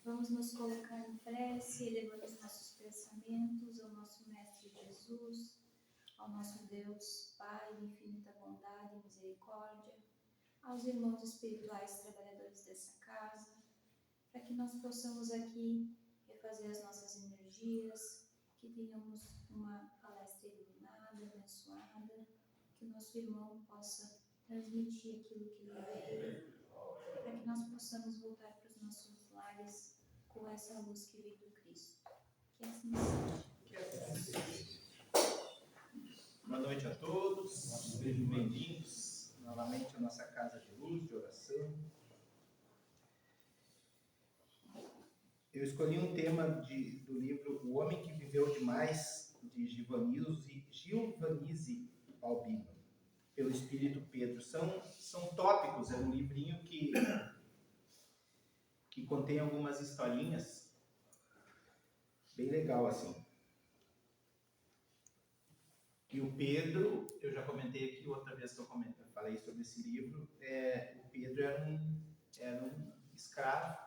Vamos nos colocar em prece, elevando os nossos pensamentos ao nosso Mestre Jesus, ao nosso Deus Pai de infinita bondade e misericórdia, aos irmãos espirituais trabalhadores dessa casa, para que nós possamos aqui refazer as nossas energias, que tenhamos uma palestra iluminada, abençoada, que o nosso irmão possa transmitir aquilo que ele veio, para que nós possamos voltar para os nossos lares com essa luz que veio do Cristo. Que assim seja. Boa noite a todos, sejam bem-vindos novamente à nossa casa de luz, de oração. Eu escolhi um tema do livro O Homem que Viveu Demais, de Giovanni Albino, pelo Espírito Pedro. São tópicos, é um livrinho que contém algumas historinhas, bem legal assim. E o Pedro, eu já comentei aqui outra vez que eu falei sobre esse livro, o Pedro era um escravo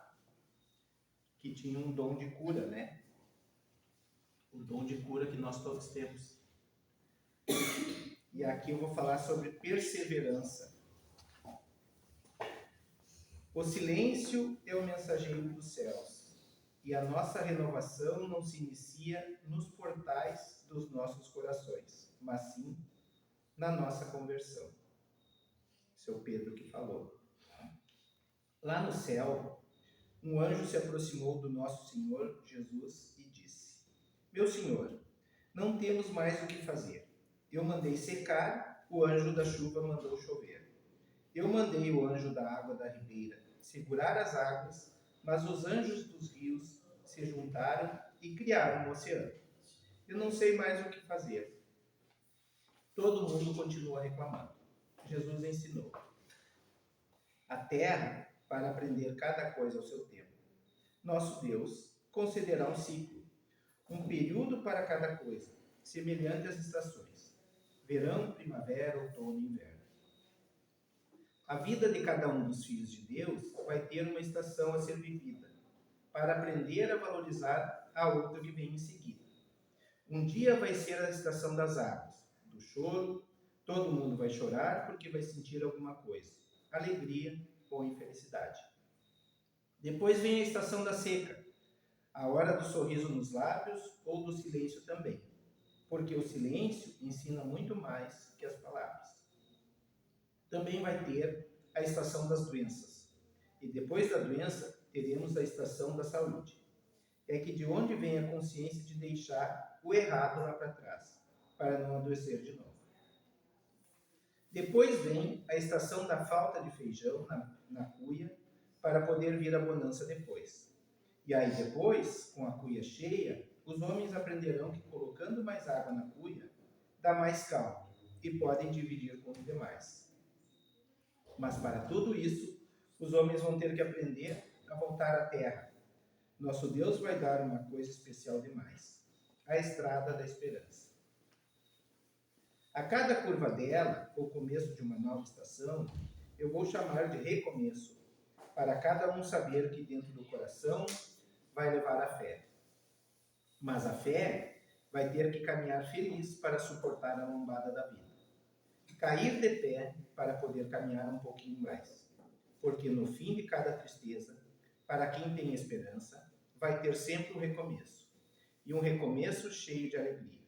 que tinha um dom de cura, né? O dom de cura que nós todos temos. E aqui eu vou falar sobre perseverança. O silêncio é o mensageiro dos céus, e a nossa renovação não se inicia nos portais dos nossos corações, mas sim na nossa conversão. Esse é o Pedro que falou. Lá no céu, um anjo se aproximou do nosso Senhor Jesus e disse: Meu Senhor, não temos mais o que fazer. Eu mandei secar, o anjo da chuva mandou chover. Eu mandei o anjo da água da ribeira segurar as águas, mas os anjos dos rios se juntaram e criaram um oceano. Eu não sei mais o que fazer. Todo mundo continua reclamando. Jesus ensinou: a terra para aprender cada coisa ao seu tempo. Nosso Deus concederá um ciclo, um período para cada coisa, semelhante às estações: verão, primavera, outono e inverno. A vida de cada um dos filhos de Deus vai ter uma estação a ser vivida, para aprender a valorizar a outra que vem em seguida. Um dia vai ser a estação das águas, do choro. Todo mundo vai chorar porque vai sentir alguma coisa, alegria ou infelicidade. Depois vem a estação da seca, a hora do sorriso nos lábios ou do silêncio também, porque o silêncio ensina muito mais que as palavras. Também vai ter a estação das doenças, e depois da doença teremos a estação da saúde. É que de onde vem a consciência de deixar o errado lá para trás, para não adoecer de novo. Depois vem a estação da falta de feijão na cuia, para poder vir a bonança depois. E aí depois, com a cuia cheia, os homens aprenderão que colocando mais água na cuia, dá mais caldo, e podem dividir com os demais. Mas para tudo isso, os homens vão ter que aprender a voltar à terra. Nosso Deus vai dar uma coisa especial demais: a estrada da esperança. A cada curva dela, o começo de uma nova estação, eu vou chamar de recomeço, para cada um saber que dentro do coração vai levar a fé. Mas a fé vai ter que caminhar feliz para suportar a lombada da vida. Cair de pé para poder caminhar um pouquinho mais. Porque no fim de cada tristeza, para quem tem esperança, vai ter sempre um recomeço. E um recomeço cheio de alegria.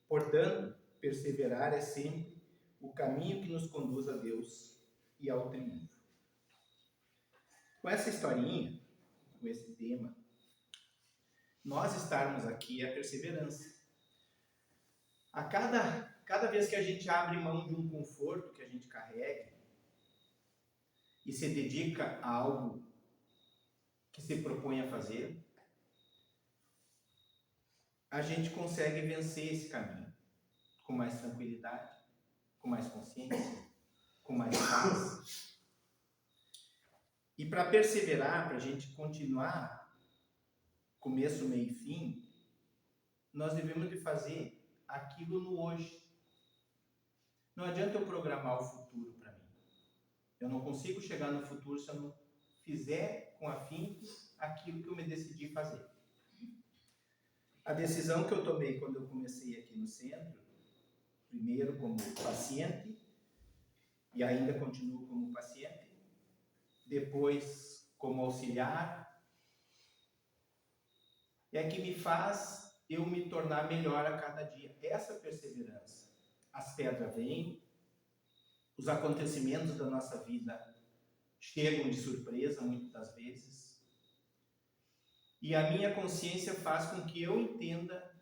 Portanto, perseverar é sempre o caminho que nos conduz a Deus e ao triunfo. Com essa historinha, com esse tema, nós estarmos aqui é a perseverança. A cada vez que a gente abre mão de um conforto que a gente carrega e se dedica a algo que se propõe a fazer, a gente consegue vencer esse caminho com mais tranquilidade, com mais consciência, com mais paz. E para perseverar, para a gente continuar começo, meio e fim, nós devemos de fazer aquilo no hoje. Não adianta eu programar o futuro para mim. Eu não consigo chegar no futuro se eu não fizer com afinco aquilo que eu me decidi fazer. A decisão que eu tomei quando eu comecei aqui no centro, primeiro como paciente, e ainda continuo como paciente, depois como auxiliar, é que me faz eu me tornar melhor a cada dia. Essa perseverança. As pedras vêm, os acontecimentos da nossa vida chegam de surpresa muitas das vezes, e a minha consciência faz com que eu entenda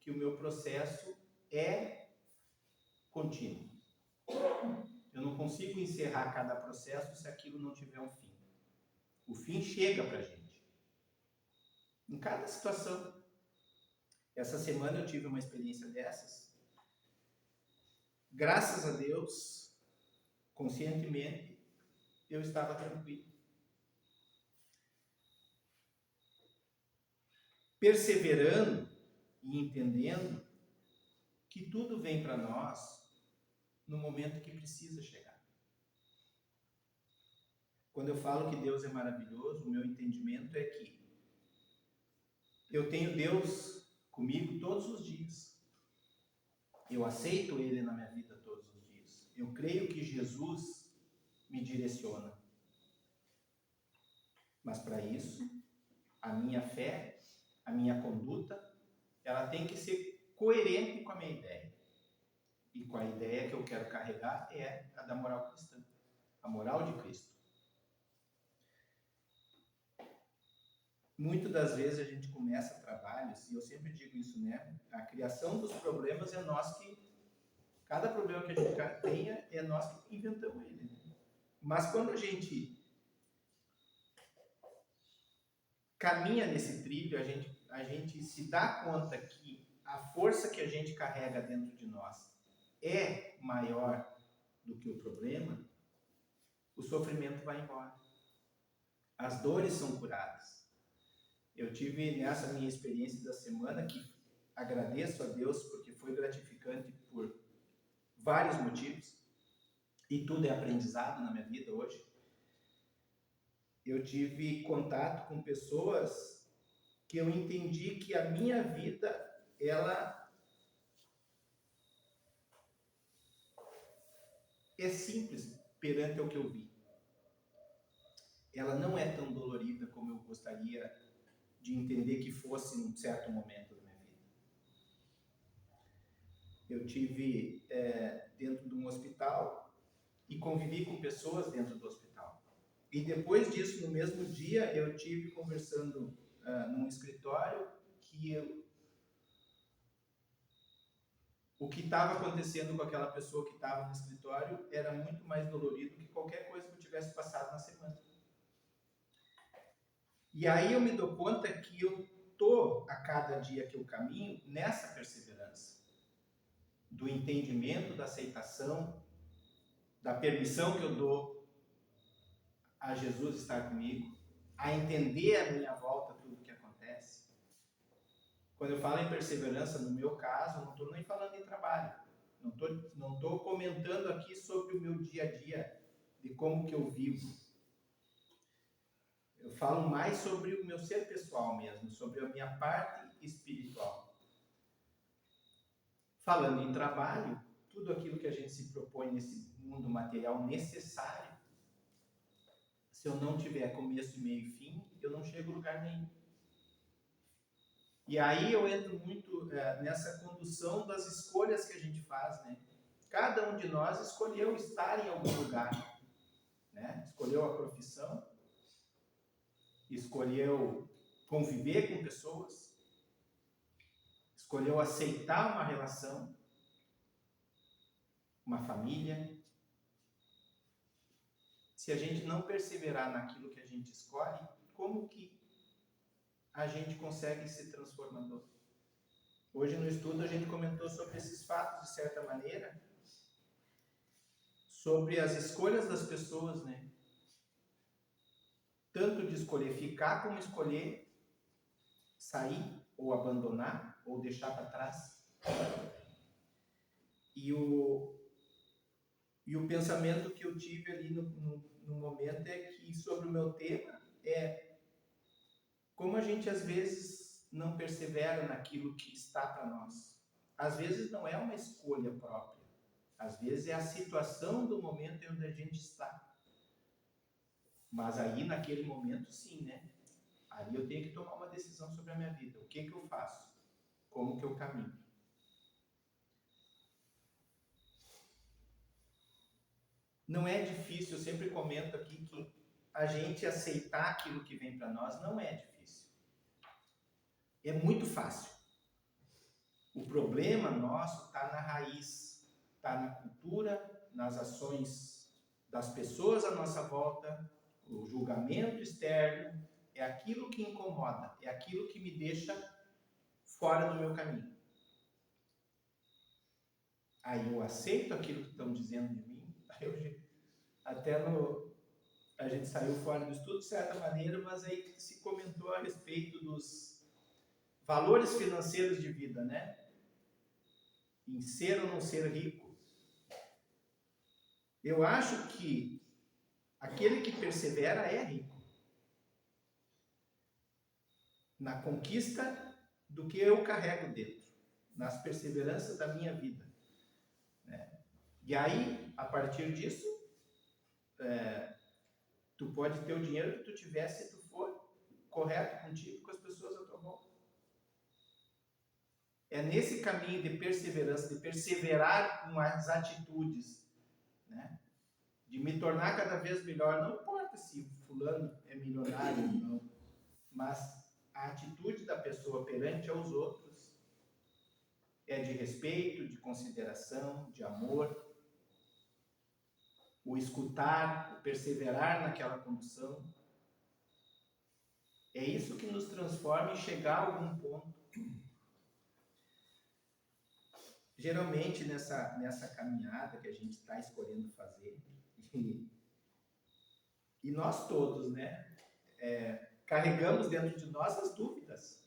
que o meu processo é contínuo. Eu não consigo encerrar cada processo se aquilo não tiver um fim. O fim chega para a gente. Em cada situação. Essa semana eu tive uma experiência dessas. Graças a Deus, conscientemente, eu estava tranquilo. Perseverando e entendendo que tudo vem para nós no momento que precisa chegar. Quando eu falo que Deus é maravilhoso, o meu entendimento é que eu tenho Deus comigo todos os dias. Eu aceito Ele na minha vida todos os dias. Eu creio que Jesus me direciona. Mas para isso, a minha fé, a minha conduta, ela tem que ser coerente com a minha ideia. E com a ideia que eu quero carregar é a da moral cristã, a moral de Cristo. Muitas das vezes a gente começa trabalhos, e eu sempre digo isso, né? A criação dos problemas é nós que... Cada problema que a gente tenha é nós que inventamos ele. Mas quando a gente caminha nesse trilho, a gente se dá conta que a força que a gente carrega dentro de nós é maior do que o problema, o sofrimento vai embora. As dores são curadas. Eu tive nessa minha experiência da semana, que agradeço a Deus porque foi gratificante por vários motivos, e tudo é aprendizado na minha vida hoje. Eu tive contato com pessoas que eu entendi que a minha vida, ela é simples perante o que eu vi. Ela não é tão dolorida como eu gostaria de entender que fosse em um certo momento da minha vida. Eu tive dentro de um hospital e convivi com pessoas dentro do hospital. E depois disso, no mesmo dia, eu tive conversando num escritório que o que estava acontecendo com aquela pessoa que estava no escritório era muito mais dolorido que qualquer coisa que eu tivesse passado na semana. E aí eu me dou conta que eu estou, a cada dia que eu caminho, nessa perseverança. Do entendimento, da aceitação, da permissão que eu dou a Jesus estar comigo, a entender a minha volta tudo o que acontece. Quando eu falo em perseverança, no meu caso, eu não estou nem falando em trabalho. Não estou comentando aqui sobre o meu dia a dia, de como que eu vivo. Eu falo mais sobre o meu ser pessoal mesmo, sobre a minha parte espiritual. Falando em trabalho, tudo aquilo que a gente se propõe nesse mundo material necessário, se eu não tiver começo, meio e fim, eu não chego a lugar nenhum. E aí eu entro muito nessa condução das escolhas que a gente faz, né? Cada um de nós escolheu estar em algum lugar, né? Escolheu a profissão, escolheu conviver com pessoas, escolheu aceitar uma relação, uma família. Se a gente não perseverar naquilo que a gente escolhe, como que a gente consegue ser transformador? Hoje no estudo a gente comentou sobre esses fatos, de certa maneira, sobre as escolhas das pessoas, né? Tanto de escolher ficar, como escolher sair, ou abandonar, ou deixar para trás. E E o pensamento que eu tive ali no momento é que, sobre o meu tema, é como a gente às vezes não persevera naquilo que está para nós. Às vezes não é uma escolha própria. Às vezes é a situação do momento em onde a gente está. Mas aí, naquele momento, sim, né? Ali eu tenho que tomar uma decisão sobre a minha vida. O que eu faço? Como que eu caminho? Não é difícil, eu sempre comento aqui que a gente aceitar aquilo que vem para nós não é difícil. É muito fácil. O problema nosso está na raiz, está na cultura, nas ações das pessoas à nossa volta, o julgamento externo, é aquilo que incomoda, é aquilo que me deixa fora do meu caminho. Aí eu aceito aquilo que estão dizendo de mim, a gente saiu fora do estudo de certa maneira, mas aí se comentou a respeito dos valores financeiros de vida, né? Em ser ou não ser rico. Eu acho que aquele que persevera é rico. Na conquista do que eu carrego dentro, nas perseveranças da minha vida. Né? E aí, a partir disso, tu pode ter o dinheiro que tu tiver se tu for correto contigo, com as pessoas à tua volta. É nesse caminho de perseverança, de perseverar com as atitudes, né? De me tornar cada vez melhor. Não importa se fulano é milionário ou não, mas a atitude da pessoa perante aos outros é de respeito, de consideração, de amor. O escutar, o perseverar naquela condução. É isso que nos transforma em chegar a algum ponto. Geralmente nessa caminhada que a gente está escolhendo fazer, e nós todos, né, carregamos dentro de nós as dúvidas.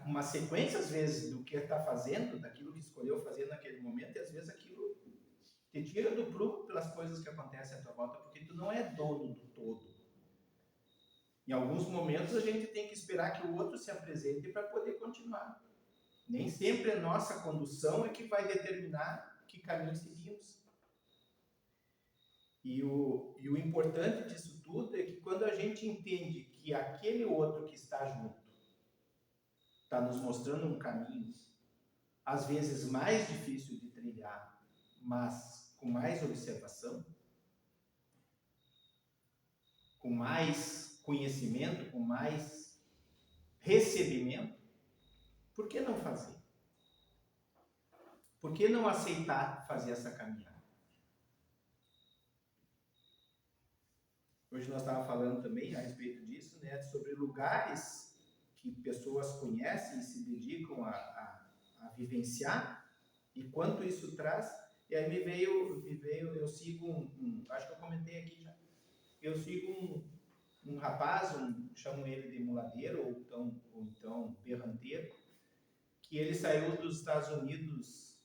Uma sequência, às vezes, do que está fazendo, daquilo que escolheu fazer naquele momento, e às vezes aquilo te tira do prumo pelas coisas que acontecem à tua volta, porque tu não é dono do todo. Em alguns momentos a gente tem que esperar que o outro se apresente para poder continuar. Nem sempre a nossa condução é que vai determinar que caminho seguimos. E o importante disso tudo é que quando a gente entende que aquele outro que está junto está nos mostrando um caminho, às vezes mais difícil de trilhar, mas com mais observação, com mais conhecimento, com mais recebimento, por que não fazer? Por que não aceitar fazer essa caminhada? Hoje nós estávamos falando também a respeito disso, né, sobre lugares que pessoas conhecem e se dedicam a vivenciar e quanto isso traz. E aí me veio eu sigo acho que eu comentei aqui já, eu sigo um rapaz, chamo ele de muladeiro ou então berranteiro, que ele saiu dos Estados Unidos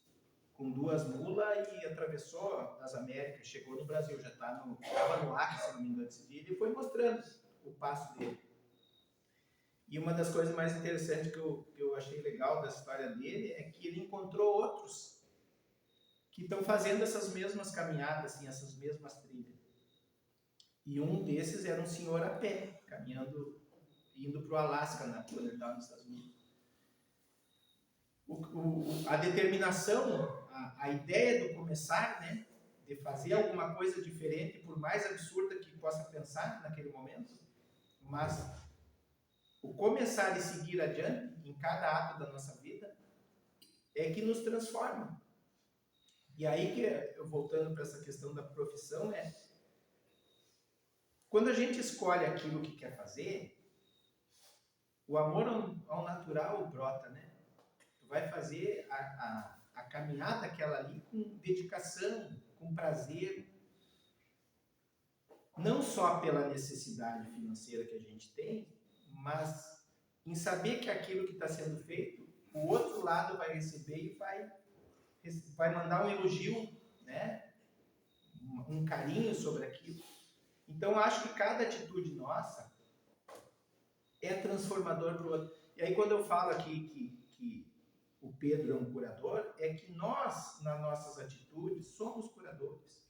com 2 mulas e atravessou as Américas, chegou no Brasil, já estava no Acre, se não me engano, esse dia, e foi mostrando o passo dele. E uma das coisas mais interessantes que eu achei legal da história dele é que ele encontrou outros que estão fazendo essas mesmas caminhadas, assim, essas mesmas trilhas. E um desses era um senhor a pé, caminhando, indo para o Alasca, quando ele estava nos Estados Unidos. A determinação, a ideia do começar, né, de fazer alguma coisa diferente, por mais absurda que possa pensar naquele momento, mas o começar e seguir adiante em cada ato da nossa vida é que nos transforma. E aí, eu voltando para essa questão da profissão, quando a gente escolhe aquilo que quer fazer, o amor ao natural brota, né? Tu vai fazer a caminhada aquela ali com dedicação, com prazer, não só pela necessidade financeira que a gente tem, mas em saber que aquilo que está sendo feito, o outro lado vai receber e vai mandar um elogio, né? um carinho sobre aquilo. Então, acho que cada atitude nossa é transformador para o outro. E aí, quando eu falo aqui que o Pedro é um curador, é que nós, nas nossas atitudes, somos curadores.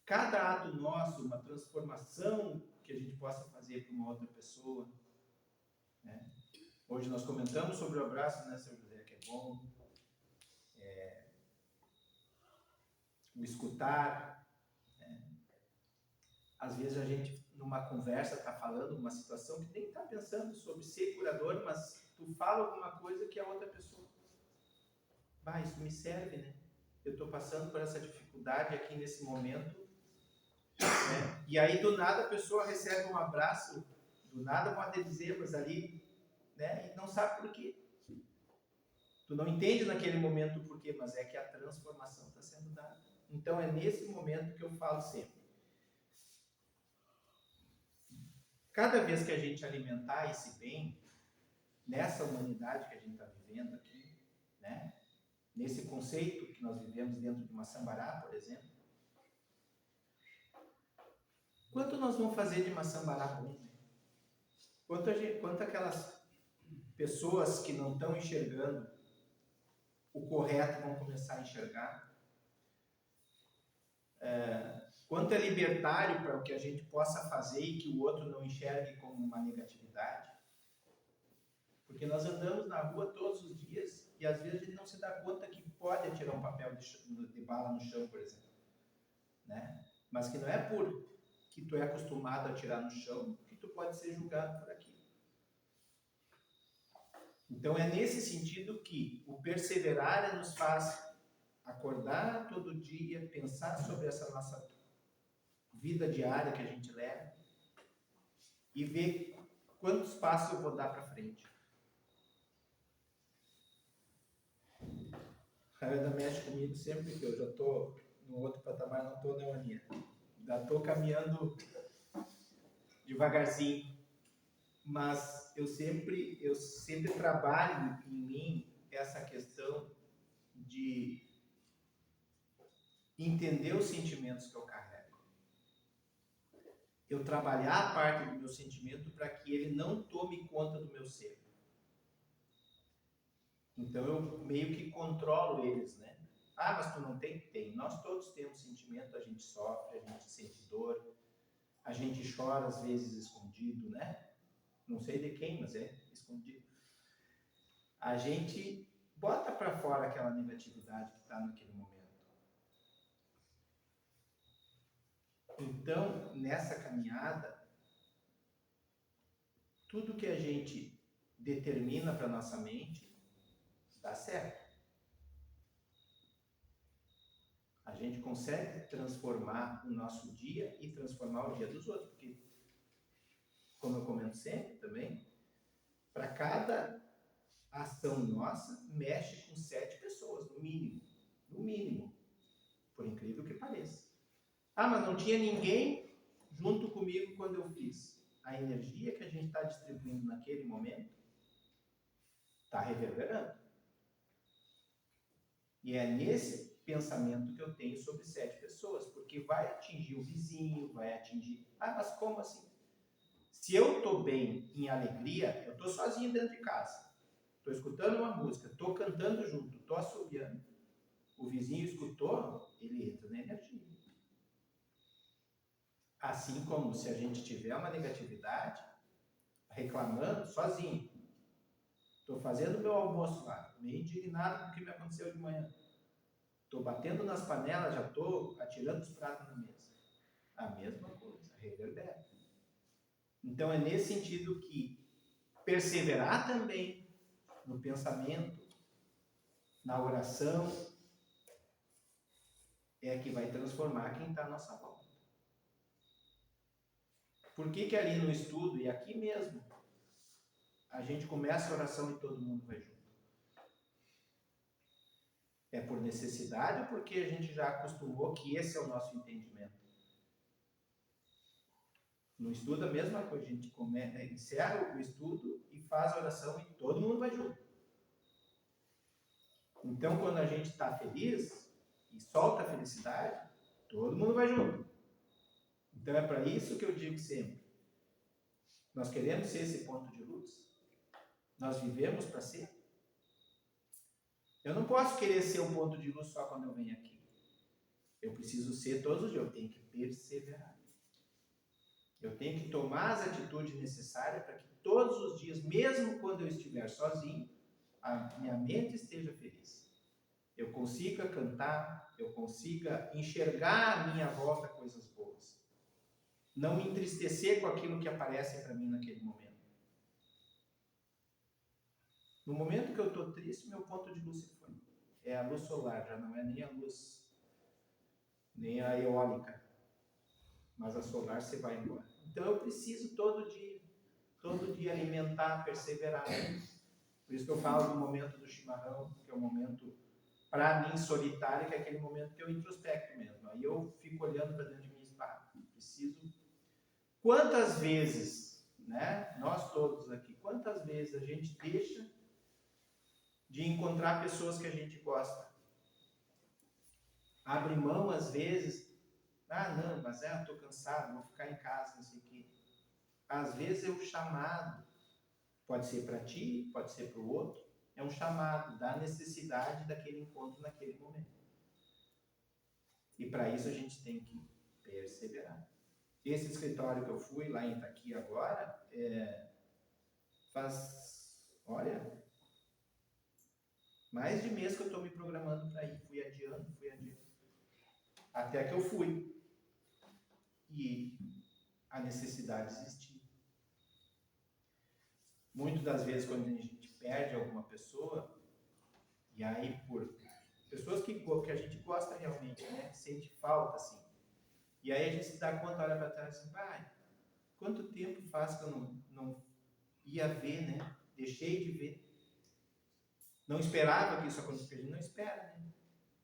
Cada ato nosso, uma transformação que a gente possa fazer para uma outra pessoa, né? Hoje nós comentamos sobre o abraço, né, Sr. José, que é bom. O escutar, né? Às vezes a gente, numa conversa, está falando uma situação que nem está pensando sobre ser curador, mas tu fala alguma coisa que a outra pessoa, isso me serve, né? Eu estou passando por essa dificuldade aqui nesse momento, né? E aí do nada a pessoa recebe um abraço, do nada uma adesivas ali, né? E não sabe por quê. Tu não entende naquele momento o porquê, mas é que a transformação está sendo dada. Então é nesse momento que eu falo sempre. Cada vez que a gente alimentar esse bem, nessa humanidade que a gente está vivendo aqui, né? Nesse conceito que nós vivemos dentro de uma sambará, por exemplo, quanto nós vamos fazer de uma sambará bom? Né? Quanto aquelas pessoas que não estão enxergando o correto vão começar a enxergar? Quanto é libertário para o que a gente possa fazer e que o outro não enxergue como uma negatividade? Porque nós andamos na rua todos os dias e às vezes a gente não se dá conta que pode atirar um papel de bala no chão, por exemplo. Né? Mas que não é por que tu é acostumado a atirar no chão que tu pode ser julgado por aquilo. Então é nesse sentido que o perseverar nos faz acordar todo dia, pensar sobre essa nossa vida diária que a gente leva e ver quantos passos eu vou dar para frente. A Ana mexe comigo sempre que eu já estou no outro patamar, não estou na Aninha. Já estou caminhando devagarzinho, mas eu sempre trabalho em mim essa questão de entender os sentimentos que eu carrego. Eu trabalhar a parte do meu sentimento para que ele não tome conta do meu ser. Então eu meio que controlo eles, né? Mas tu não tem? Tem. Nós todos temos sentimento, a gente sofre, a gente sente dor, a gente chora às vezes escondido, né? Não sei de quem, mas é escondido. A gente bota para fora aquela negatividade que está naquele momento. Então, nessa caminhada, tudo que a gente determina para nossa mente dá certo. A gente consegue transformar o nosso dia e transformar o dia dos outros, porque, como eu comento sempre também, para cada ação nossa, mexe com 7 pessoas, no mínimo, por incrível que pareça. Mas não tinha ninguém junto comigo quando eu fiz. A energia que a gente está distribuindo naquele momento está reverberando. E é nesse pensamento que eu tenho sobre 7 pessoas, porque vai atingir o vizinho, vai atingir... mas como assim? Se eu estou bem, em alegria, eu estou sozinho dentro de casa. Estou escutando uma música, estou cantando junto, estou assobiando. O vizinho escutou, ele entra na energia. Assim como se a gente tiver uma negatividade, reclamando sozinho. Estou fazendo meu almoço lá, meio indignado com o que me aconteceu de manhã. Estou batendo nas panelas, já estou atirando os pratos na mesa. A mesma coisa, reverbera. Então é nesse sentido que perseverar também no pensamento, na oração, é que vai transformar quem está à nossa volta. Por que ali no estudo, e aqui mesmo, a gente começa a oração e todo mundo vai junto? É por necessidade ou porque a gente já acostumou que esse é o nosso entendimento? No estudo a mesma coisa, a gente encerra o estudo e faz a oração e todo mundo vai junto. Então, quando a gente está feliz, e solta a felicidade, todo mundo vai junto. Então é para isso que eu digo sempre, nós queremos ser esse ponto de luz? Nós vivemos para ser? Eu não posso querer ser um ponto de luz só quando eu venho aqui. Eu preciso ser todos os dias, eu tenho que perseverar. Eu tenho que tomar as atitudes necessárias para que todos os dias, mesmo quando eu estiver sozinho, a minha mente esteja feliz. Eu consiga cantar, eu consiga enxergar à minha volta coisas boas. Não me entristecer com aquilo que aparece para mim naquele momento. No momento que eu estou triste, meu ponto de luz se foi. É a luz solar, já não é nem a luz, nem a eólica. Mas a solar você vai embora. Então eu preciso todo dia alimentar, perseverar. Por isso que eu falo do momento do chimarrão, que é um momento, para mim, solitário, que é aquele momento que eu introspecto mesmo. Aí eu fico olhando para dentro de mim e preciso. Quantas vezes, né, nós todos aqui, quantas vezes a gente deixa de encontrar pessoas que a gente gosta? Abre mão, às vezes, não, mas eu estou cansado, vou ficar em casa, não sei o quê. Às vezes é um chamado, pode ser para ti, pode ser para o outro, é um chamado da necessidade daquele encontro naquele momento. E para isso a gente tem que perseverar. Esse escritório que eu fui lá em Itaqui agora, olha, mais de mês que eu estou me programando para ir. Fui adiando. Até que eu fui. E a necessidade existia. Muitas das vezes, quando a gente perde alguma pessoa, e aí por pessoas que a gente gosta realmente, né? Sente falta, assim. E aí a gente se dá conta, olha para trás e assim, quanto tempo faz que eu não ia ver, né? Deixei de ver. Não esperava que isso acontecesse, a gente não espera, né?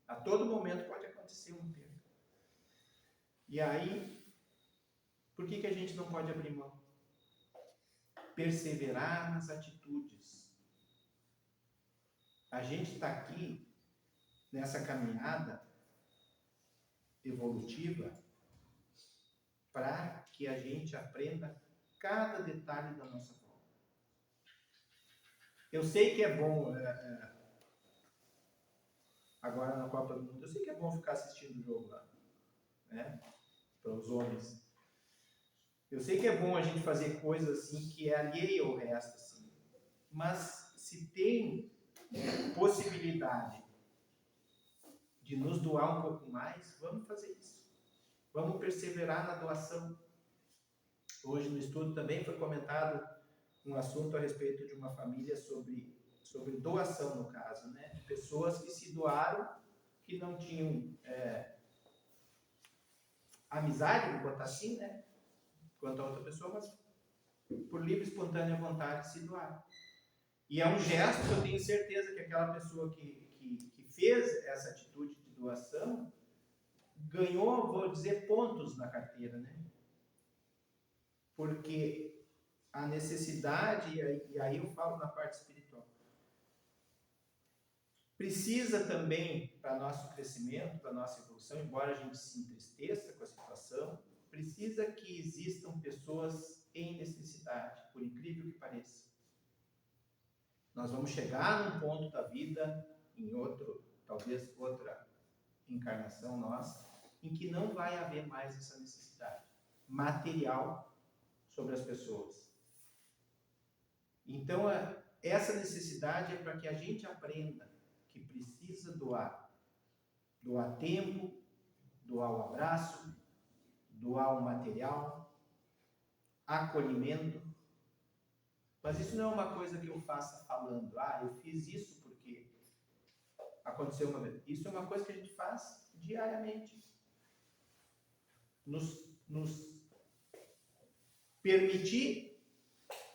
A todo momento pode acontecer um tempo. E aí, por que a gente não pode abrir mão? Perseverar nas atitudes. A gente está aqui, nessa caminhada evolutiva, para que a gente aprenda cada detalhe da nossa volta. Eu sei que é bom, agora na Copa do Mundo, eu sei que é bom ficar assistindo o jogo lá, né? Para os homens. Eu sei que é bom a gente fazer coisas assim que é alheia ao resto, assim. Mas se tem possibilidade de nos doar um pouco mais, vamos fazer isso. Vamos perseverar na doação. Hoje no estudo também foi comentado um assunto a respeito de uma família sobre doação, no caso, né? Pessoas que se doaram, que não tinham amizade, vou botar assim, né? Quanto a outra pessoa, mas por livre e espontânea vontade se doaram. E é um gesto que eu tenho certeza que aquela pessoa que fez essa atitude de doação ganhou, vou dizer, pontos na carteira, né? Porque a necessidade, e aí eu falo na parte espiritual, precisa também, para nosso crescimento, para nossa evolução, embora a gente se entristeça com a situação, precisa que existam pessoas em necessidade, por incrível que pareça. Nós vamos chegar num ponto da vida, talvez outra encarnação nossa, em que não vai haver mais essa necessidade material sobre as pessoas. Então, essa necessidade é para que a gente aprenda que precisa doar. Doar tempo, doar o abraço, doar o material, acolhimento. Mas isso não é uma coisa que eu faça falando, eu fiz isso porque aconteceu uma vez. Isso é uma coisa que a gente faz diariamente. Nos permitir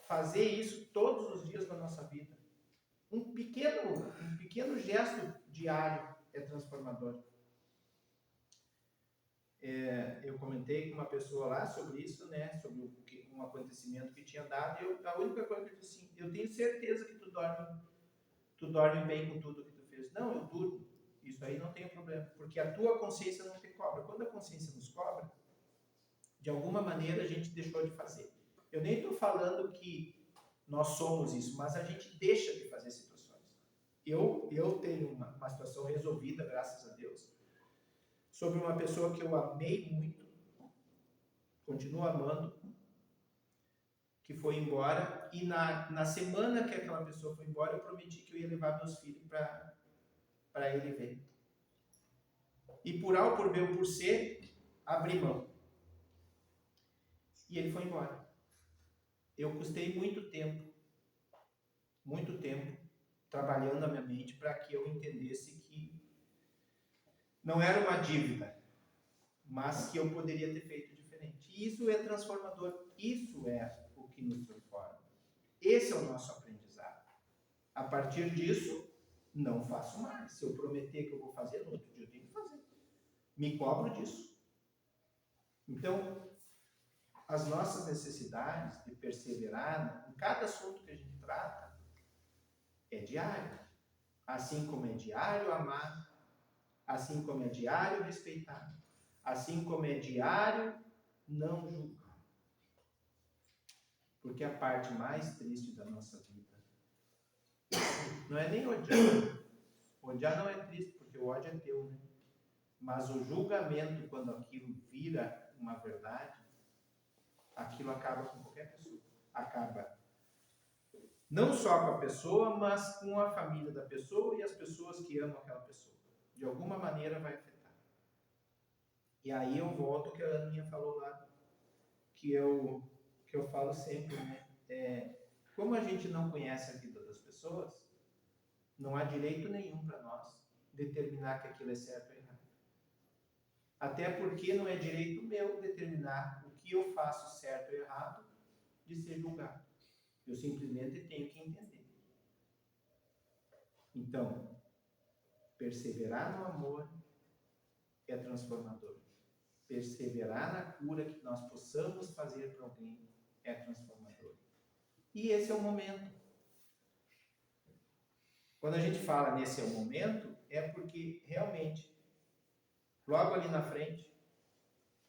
fazer isso todos os dias da nossa vida. Um pequeno gesto diário é transformador. Eu comentei com uma pessoa lá sobre isso, né? Sobre um acontecimento que tinha dado. E a única coisa que eu disse assim, eu tenho certeza que tu dorme bem com tudo que tu fez. Não, eu durmo. Isso aí não tem problema, porque a tua consciência não te cobra. Quando a consciência nos cobra, de alguma maneira a gente deixou de fazer. Eu nem estou falando que nós somos isso, mas a gente deixa de fazer situações. Eu tenho uma situação resolvida, graças a Deus, sobre uma pessoa que eu amei muito, continuo amando, que foi embora, e na semana que aquela pessoa foi embora, eu prometi que eu ia levar meus filhos para ele ver. E por A ou por B ou por C, abri mão. E ele foi embora. Eu custei muito tempo, trabalhando na minha mente para que eu entendesse que não era uma dívida, mas que eu poderia ter feito diferente. E isso é transformador, isso é o que nos transforma. Esse é o nosso aprendizado. A partir disso, não faço mais. Se eu prometer que eu vou fazer, no outro dia eu tenho que fazer. Me cobro disso. Então, as nossas necessidades de perseverar em cada assunto que a gente trata é diário. Assim como é diário amar, assim como é diário respeitar, assim como é diário não julgar. Porque a parte mais triste da nossa vida não é nem odiar. Odiar não é triste, porque o ódio é teu, né? Mas o julgamento, quando aquilo vira uma verdade, aquilo acaba com qualquer pessoa. Acaba não só com a pessoa, mas com a família da pessoa e as pessoas que amam aquela pessoa. De alguma maneira vai afetar. E aí eu volto ao que a Aninha falou lá, que eu falo sempre, né? Como a gente não conhece a vida das pessoas, não há direito nenhum para nós determinar que aquilo é certo ou errado. Até porque não é direito meu determinar o que eu faço certo ou errado de ser julgado. Eu simplesmente tenho que entender. Então, perseverar no amor é transformador. Perseverar na cura que nós possamos fazer para alguém é transformador. E esse é o momento. Quando a gente fala nesse é o momento, é porque realmente, logo ali na frente,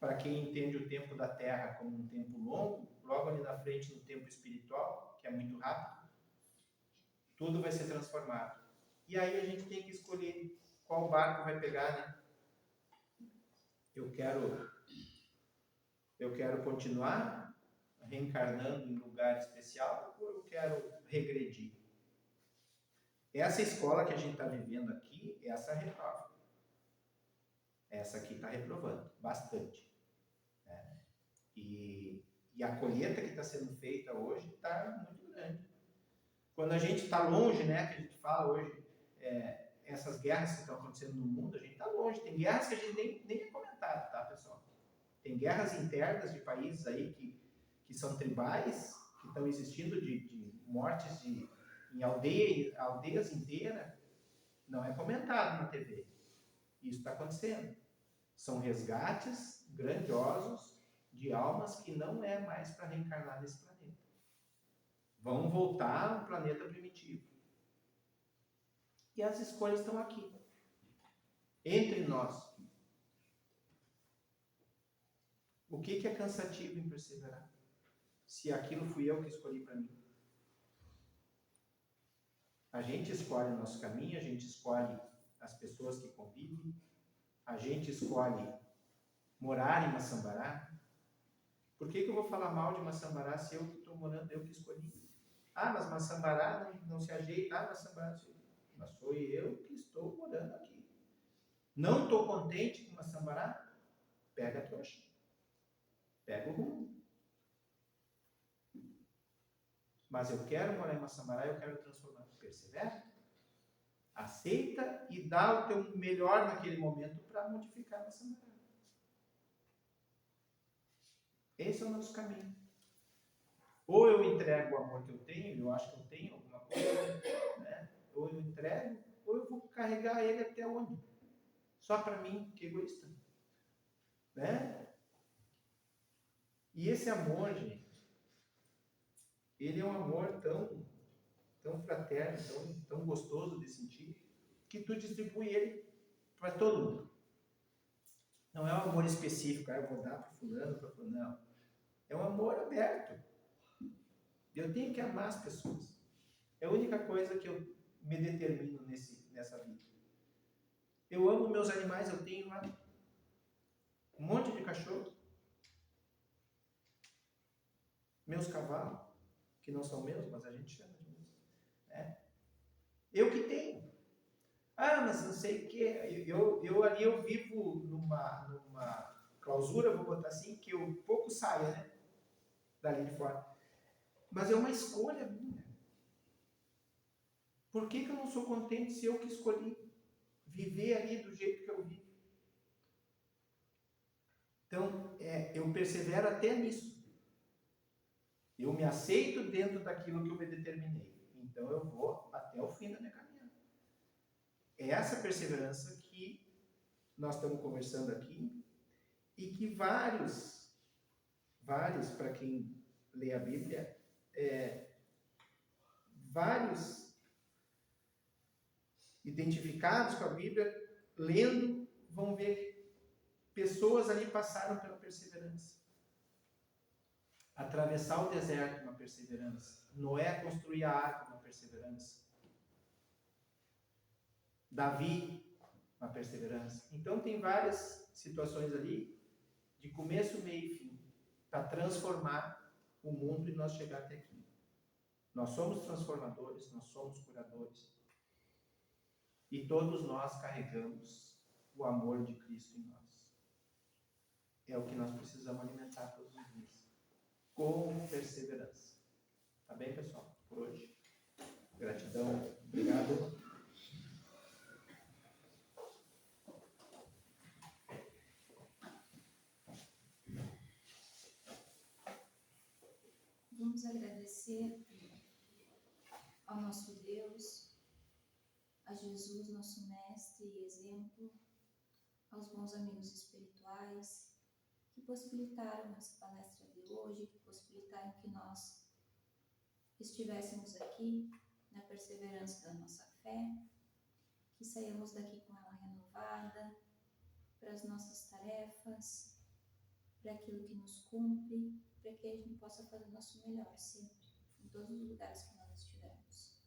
para quem entende o tempo da Terra como um tempo longo, logo ali na frente no tempo espiritual, que é muito rápido, tudo vai ser transformado. E aí a gente tem que escolher qual barco vai pegar, né? Eu quero continuar reencarnando em lugar especial ou eu quero regredir? Essa escola que a gente está vivendo aqui, essa reprova. Essa aqui está reprovando bastante. Né? E a colheita que está sendo feita hoje está muito grande. Quando a gente está longe, né, que a gente fala hoje, essas guerras que estão acontecendo no mundo, a gente está longe. Tem guerras que a gente nem é comentado, tá, pessoal? Tem guerras internas de países aí que são tribais, que estão existindo de mortes em aldeias inteiras, não é comentado na TV. Isso está acontecendo. São resgates grandiosos de almas que não é mais para reencarnar nesse planeta. Vão voltar ao planeta primitivo. E as escolhas estão aqui, entre nós. O que é cansativo em perseverar? Se aquilo fui eu que escolhi para mim. A gente escolhe o nosso caminho, a gente escolhe as pessoas que convivem, a gente escolhe morar em Massambará. Por que eu vou falar mal de Massambará se eu que estou morando, eu que escolhi? Ah, mas Massambará não se ajeita. Ah, Massambará não se ajeita. Mas sou eu que estou morando aqui. Não estou contente com Massambará? Pega a trouxa. Pega o rumo. Mas eu quero morar em Massambará, eu quero transformar. Persevera. Aceita e dá o teu melhor naquele momento para modificar Massambará. Esse é o nosso caminho. Ou eu entrego o amor que eu tenho, eu acho que eu tenho alguma coisa, né? Ou eu entrego, ou eu vou carregar ele até onde? Só para mim, que egoísta. Né? E esse amor, gente, ele é um amor tão fraterno, tão gostoso de sentir, que tu distribui ele para todo mundo. Não é um amor específico, eu vou dar para fulano, para fulano, não. É um amor aberto. Eu tenho que amar as pessoas. É a única coisa que eu me determino nessa vida. Eu amo meus animais, eu tenho lá um monte de cachorro. Meus cavalos, que não são meus, mas a gente chama de meus. Eu que tenho. Mas não sei o quê. Eu vivo numa clausura, vou botar assim, que eu pouco saio, né? Dali de fora. Mas é uma escolha minha. Por que eu não sou contente se eu que escolhi viver ali do jeito que eu vivo? Então, eu persevero até nisso. Eu me aceito dentro daquilo que eu me determinei. Então, eu vou até o fim da minha caminhada. É essa perseverança que nós estamos conversando aqui e que vários, para quem lê a Bíblia, vários identificados com a Bíblia, lendo, vão ver pessoas ali passaram pela perseverança. Atravessar o deserto, uma perseverança. Noé construir a arca, uma perseverança. Davi, uma perseverança. Então tem várias situações ali, de começo, meio e fim, para transformar o mundo e nós chegar até aqui. Nós somos transformadores, nós somos curadores. E todos nós carregamos o amor de Cristo em nós. É o que nós precisamos alimentar todos os dias. Com perseverança. Tá bem, pessoal? Por hoje. Gratidão. Obrigado. Vamos agradecer ao nosso Deus, a Jesus, nosso mestre e exemplo, aos bons amigos espirituais que possibilitaram essa palestra de hoje, que possibilitaram que nós estivéssemos aqui na perseverança da nossa fé, que saímos daqui com ela renovada para as nossas tarefas, para aquilo que nos cumpre, para que a gente possa fazer o nosso melhor sempre, em todos os lugares que nós estivermos.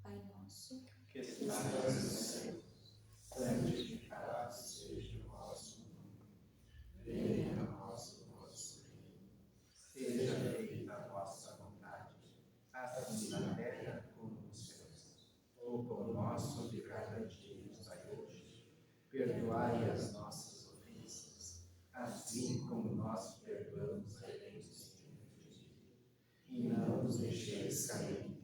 Pai nosso, Que estás no céu, santificado seja o vosso nome. Venha a nós o vosso reino. Seja feita a vossa vontade, assim na terra como nos céus. O pão nosso de cada dia nos dai hoje. Perdoai as nossas ofensas, assim como nós perdoamos a quem nos tem ofendido. E não nos deixeis cair